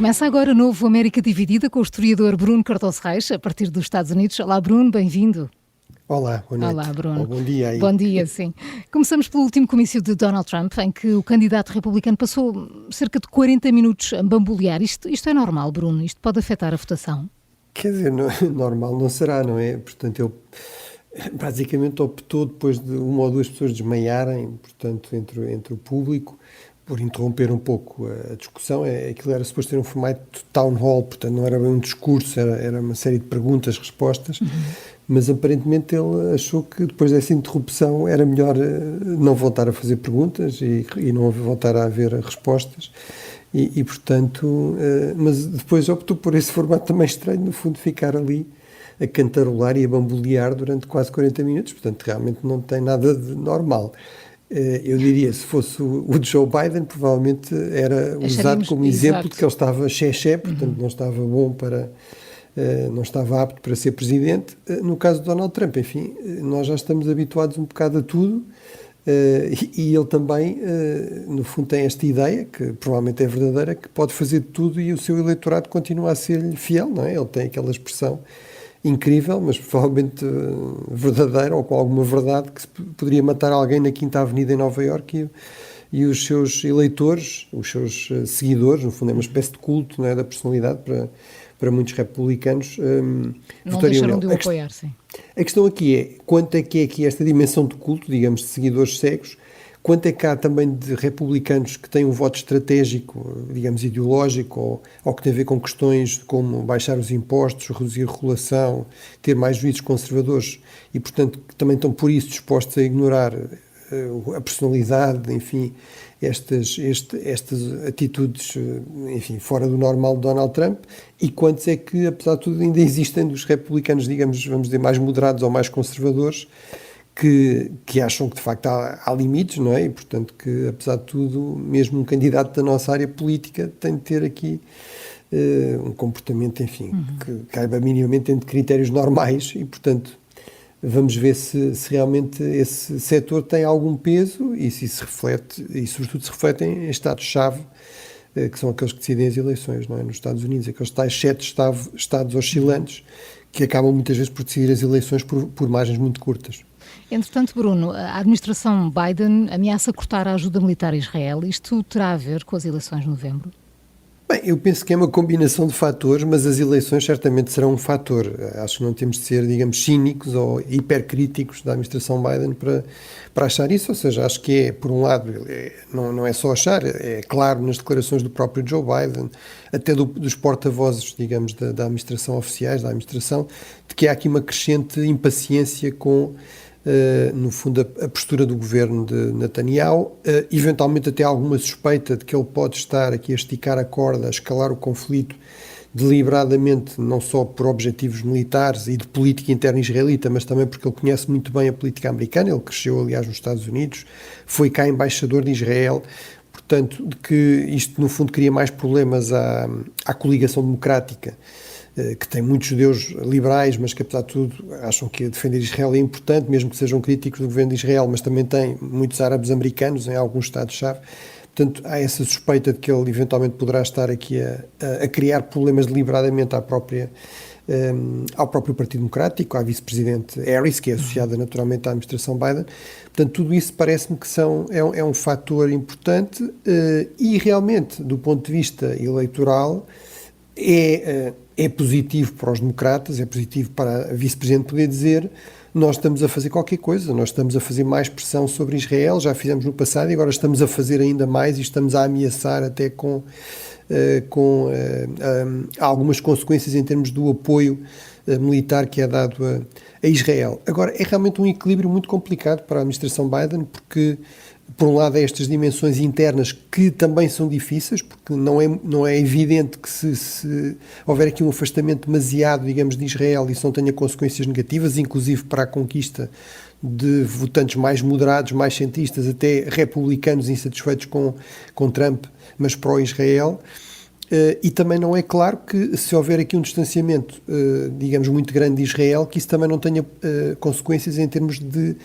Começa agora o novo América Dividida com o historiador Bruno Cardoso Reis, a partir dos Estados Unidos. Olá, Bruno, bem-vindo. Olá, boa noite. Olá, Bruno. Ou bom dia aí. Bom dia, sim. Começamos pelo último comício de Donald Trump, em que o candidato republicano passou cerca de 40 minutos a bambolear. Isto é normal, Bruno? Isto pode afetar a votação? Quer dizer, normal não será, não é? Portanto, ele basicamente optou, depois de uma ou duas pessoas desmaiarem, portanto, entre o público, por interromper um pouco a discussão. Aquilo era suposto ter um formato de town hall, portanto não era bem um discurso, era uma série de perguntas, respostas, mas aparentemente ele achou que depois dessa interrupção era melhor não voltar a fazer perguntas e não voltar a haver respostas. Portanto, mas depois optou por esse formato também estranho, no fundo, ficar ali a cantarolar e a bambolear durante quase 40 minutos, portanto realmente não tem nada de normal. Eu diria, se fosse o Joe Biden, provavelmente era usado como exemplo de que ele estava xé-xé, portanto não estava bom para, não estava apto para ser presidente. No caso de Donald Trump, enfim, nós já estamos habituados um bocado a tudo, e ele também, no fundo, tem esta ideia, que provavelmente é verdadeira, que pode fazer tudo e o seu eleitorado continua a ser-lhe fiel, não é? Ele tem aquela expressão incrível, mas provavelmente verdadeira, ou com alguma verdade, que se poderia matar alguém na Quinta Avenida em Nova Iorque e os seus eleitores, os seus seguidores, no fundo é uma espécie de culto, não é, da personalidade para muitos republicanos, não deixaram de o apoiar, sim. A questão aqui é, quanto é que aqui esta dimensão de culto, digamos, de seguidores cegos, quanto é que há também de republicanos que têm um voto estratégico, digamos, ideológico, ou que tem a ver com questões como baixar os impostos, reduzir a regulação, ter mais juízes conservadores e, portanto, que também estão por isso dispostos a ignorar a personalidade, enfim, estas atitudes, enfim, fora do normal de Donald Trump, e quantos é que, apesar de tudo, ainda existem dos republicanos, digamos, vamos dizer, mais moderados ou mais conservadores, que acham que de facto há limites, não é? E portanto que, apesar de tudo, mesmo um candidato da nossa área política tem de ter aqui um comportamento, enfim, que caiba minimamente dentro de critérios normais e, portanto, vamos ver se realmente esse setor tem algum peso e se isso se reflete, e sobretudo se reflete em estados-chave, que são aqueles que decidem as eleições, não é? Nos Estados Unidos, aqueles tais 7 estados oscilantes que acabam muitas vezes por decidir as eleições por margens muito curtas. Entretanto, Bruno, a administração Biden ameaça cortar a ajuda militar a Israel. Isto terá a ver com as eleições de novembro? Bem, eu penso que é uma combinação de fatores, mas as eleições certamente serão um fator. Acho que não temos de ser, digamos, cínicos ou hipercríticos da administração Biden para achar isso. Ou seja, acho que por um lado, não é só achar, é claro nas declarações do próprio Joe Biden, até dos porta-vozes, digamos, da administração oficiais, da administração, de que há aqui uma crescente impaciência com no fundo, a postura do governo de Netanyahu, eventualmente até alguma suspeita de que ele pode estar aqui a esticar a corda, a escalar o conflito deliberadamente, não só por objetivos militares e de política interna israelita, mas também porque ele conhece muito bem a política americana. Ele cresceu, aliás, nos Estados Unidos, foi cá embaixador de Israel, portanto, de que isto, no fundo, cria mais problemas à coligação democrática, que tem muitos judeus liberais, mas que, apesar de tudo, acham que defender Israel é importante, mesmo que sejam críticos do governo de Israel, mas também tem muitos árabes americanos em alguns estados-chave. Portanto, há essa suspeita de que ele eventualmente poderá estar aqui a criar problemas deliberadamente ao próprio Partido Democrático, à vice-presidente Harris, que é associada naturalmente à administração Biden. Portanto, tudo isso parece-me que é um fator importante e realmente, do ponto de vista eleitoral, é positivo para os democratas, é positivo para a vice-presidente poder dizer: nós estamos a fazer qualquer coisa, nós estamos a fazer mais pressão sobre Israel, já fizemos no passado e agora estamos a fazer ainda mais e estamos a ameaçar até com algumas consequências em termos do apoio militar que é dado a Israel. Agora, é realmente um equilíbrio muito complicado para a administração Biden, porque por um lado há estas dimensões internas que também são difíceis, porque não é evidente que se houver aqui um afastamento demasiado, digamos, de Israel, isso não tenha consequências negativas, inclusive para a conquista de votantes mais moderados, mais centristas, até republicanos insatisfeitos com Trump, mas pró-Israel. E também não é claro que se houver aqui um distanciamento, digamos, muito grande de Israel, que isso também não tenha consequências em termos de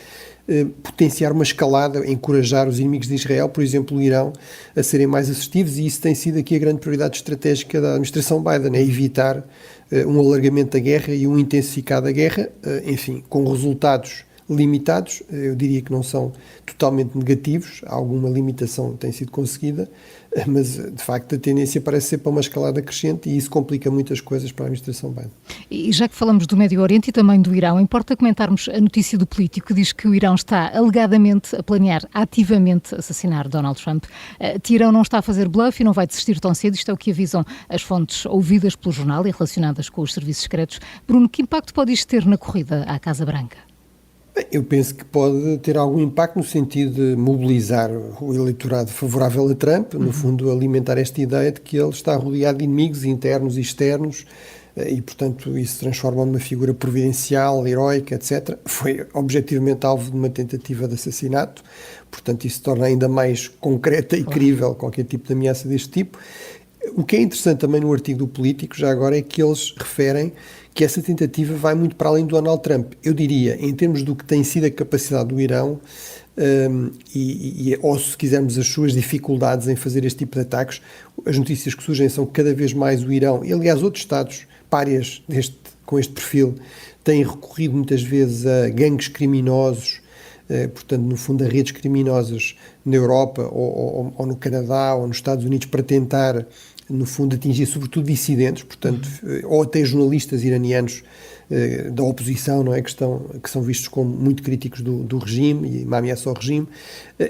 potenciar uma escalada, encorajar os inimigos de Israel, por exemplo, o Irão, a serem mais assertivos, e isso tem sido aqui a grande prioridade estratégica da administração Biden, é evitar um alargamento da guerra e um intensificado da guerra, enfim, com resultados limitados, eu diria que não são totalmente negativos, alguma limitação tem sido conseguida, mas de facto a tendência parece ser para uma escalada crescente e isso complica muitas coisas para a administração Biden. E já que falamos do Médio Oriente e também do Irão, importa comentarmos a notícia do Político que diz que o Irão está alegadamente a planear ativamente assassinar Donald Trump. Irão não está a fazer bluff e não vai desistir tão cedo, isto é o que avisam as fontes ouvidas pelo jornal e relacionadas com os serviços secretos. Bruno, que impacto pode isto ter na corrida à Casa Branca? Eu penso que pode ter algum impacto no sentido de mobilizar o eleitorado favorável a Trump, no fundo alimentar esta ideia de que ele está rodeado de inimigos internos e externos e, portanto, isso transforma numa figura providencial, heroica, etc. Foi objetivamente alvo de uma tentativa de assassinato, portanto isso torna ainda mais concreta e crível qualquer tipo de ameaça deste tipo. O que é interessante também no artigo do Político, já agora, é que eles referem que essa tentativa vai muito para além do Donald Trump. Eu diria, em termos do que tem sido a capacidade do Irão, ou se quisermos as suas dificuldades em fazer este tipo de ataques, as notícias que surgem são que cada vez mais o Irão, e aliás outros Estados párias com este perfil, têm recorrido muitas vezes a gangues criminosos, portanto, no fundo, a redes criminosas na Europa ou no Canadá ou nos Estados Unidos para tentar, no fundo, atingir sobretudo dissidentes, portanto, ou até jornalistas iranianos da oposição, não é? Que são vistos como muito críticos do regime e uma ameaça ao regime.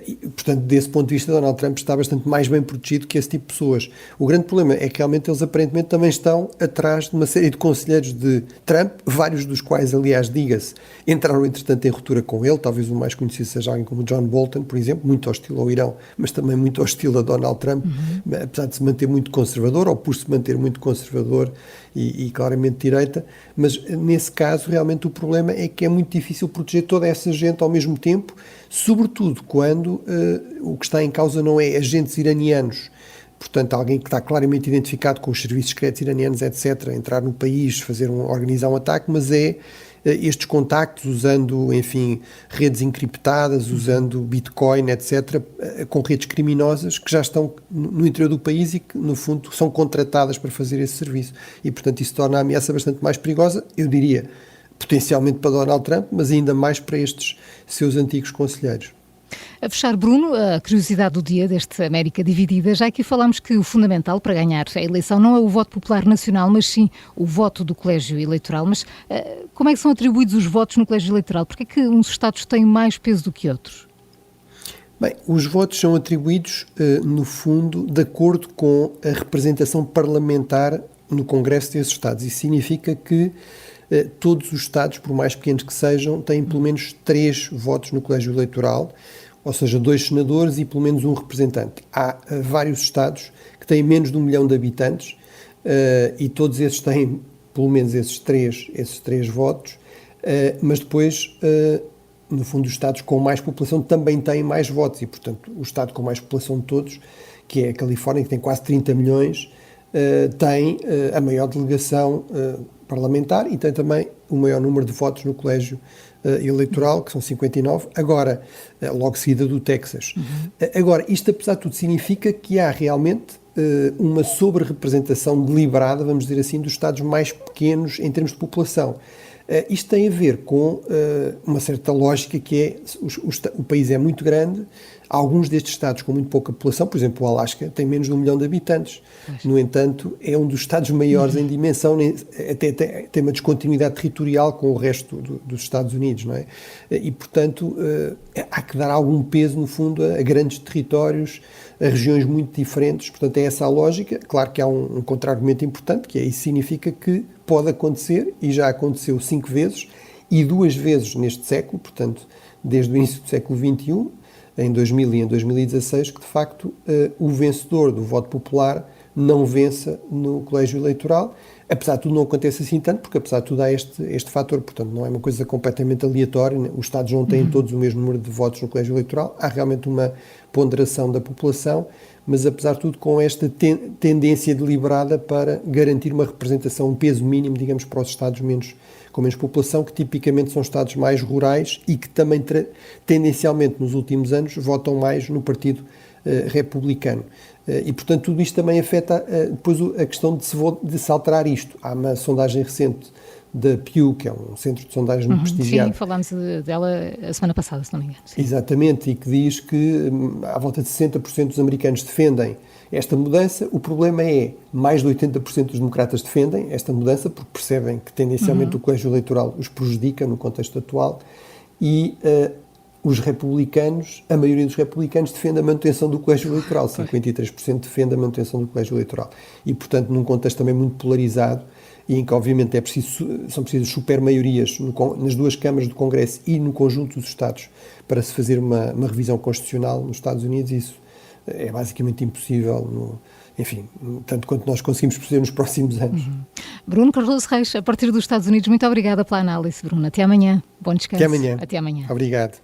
E, portanto, desse ponto de vista, Donald Trump está bastante mais bem protegido que esse tipo de pessoas. O grande problema é que realmente eles aparentemente também estão atrás de uma série de conselheiros de Trump, vários dos quais, aliás, diga-se, entraram entretanto em ruptura com ele. Talvez o mais conhecido seja alguém como John Bolton, por exemplo, muito hostil ao Irão, mas também muito hostil a Donald Trump, apesar de se manter muito conservador, ou por se manter muito conservador e claramente de direita, mas nesse caso realmente o problema é que é muito difícil proteger toda essa gente ao mesmo tempo, sobretudo quando o que está em causa não é agentes iranianos, portanto alguém que está claramente identificado com os serviços secretos iranianos, etc., entrar no país, organizar um ataque, mas é estes contactos usando, enfim, redes encriptadas, usando Bitcoin, etc., com redes criminosas que já estão no interior do país e que, no fundo, são contratadas para fazer esse serviço. E, portanto, isso torna a ameaça bastante mais perigosa, eu diria, potencialmente para Donald Trump, mas ainda mais para estes seus antigos conselheiros. A fechar, Bruno, a curiosidade do dia deste América Dividida, já aqui falámos que o fundamental para ganhar a eleição não é o voto popular nacional, mas sim o voto do colégio eleitoral. Mas como é que são atribuídos os votos no colégio eleitoral? Porque é que uns Estados têm mais peso do que outros? Bem, os votos são atribuídos, no fundo, de acordo com a representação parlamentar no Congresso desses Estados. Isso significa que todos os Estados, por mais pequenos que sejam, têm pelo menos 3 votos no colégio eleitoral, ou seja, 2 senadores e pelo menos um representante. Há vários Estados que têm menos de 1 milhão de habitantes e todos esses têm pelo menos esses três votos, mas depois, no fundo, os Estados com mais população também têm mais votos e, portanto, o Estado com mais população de todos, que é a Califórnia, que tem quase 30 milhões, tem a maior delegação parlamentar e tem também o maior número de votos no colégio eleitoral, que são 59, agora, logo seguida do Texas. Agora, isto, apesar de tudo, significa que há realmente uma sobre-representação deliberada, vamos dizer assim, dos Estados mais pequenos em termos de população. Isto tem a ver com uma certa lógica que é, o país é muito grande, alguns destes Estados com muito pouca população, por exemplo, o Alasca tem menos de 1 milhão de habitantes, no entanto, é um dos Estados maiores em dimensão, até tem uma descontinuidade territorial com o resto dos Estados Unidos, não é? E, portanto, há que dar algum peso, no fundo, a grandes territórios, a regiões muito diferentes, portanto, é essa a lógica. Claro que há um contra-argumento importante, que isso significa que pode acontecer, e já aconteceu 5 vezes, e 2 vezes neste século, portanto, desde o início do século XXI, em 2000 e em 2016, que de facto o vencedor do voto popular não vença no colégio eleitoral. Apesar de tudo não acontece assim tanto, porque apesar de tudo há este fator, portanto não é uma coisa completamente aleatória, os Estados não têm todos o mesmo número de votos no colégio eleitoral, há realmente uma ponderação da população, mas apesar de tudo com esta tendência deliberada para garantir uma representação, um peso mínimo, digamos, para os Estados com menos população, que tipicamente são Estados mais rurais e que também tendencialmente nos últimos anos votam mais no Partido Republicano. E, portanto, tudo isto também afeta depois a questão de se alterar isto. Há uma sondagem recente da Pew, que é um centro de sondagens muito prestigiado. Sim, falámos dela a semana passada, se não me engano. Sim. Exatamente, e que diz que à volta de 60% dos americanos defendem esta mudança. O problema é mais de 80% dos democratas defendem esta mudança, porque percebem que tendencialmente o colégio eleitoral os prejudica no contexto atual, e os republicanos, a maioria dos republicanos defende a manutenção do colégio eleitoral, 53% defende a manutenção do colégio eleitoral. E, portanto, num contexto também muito polarizado, e em que, obviamente, são precisas supermaiorias nas duas câmaras do Congresso e no conjunto dos Estados para se fazer uma revisão constitucional nos Estados Unidos, isso é basicamente impossível, enfim, tanto quanto nós conseguimos perceber nos próximos anos. Bruno Cardoso Reis, a partir dos Estados Unidos, muito obrigada pela análise, Bruno. Até amanhã. Bom descanso. Até amanhã. Até amanhã. Obrigado.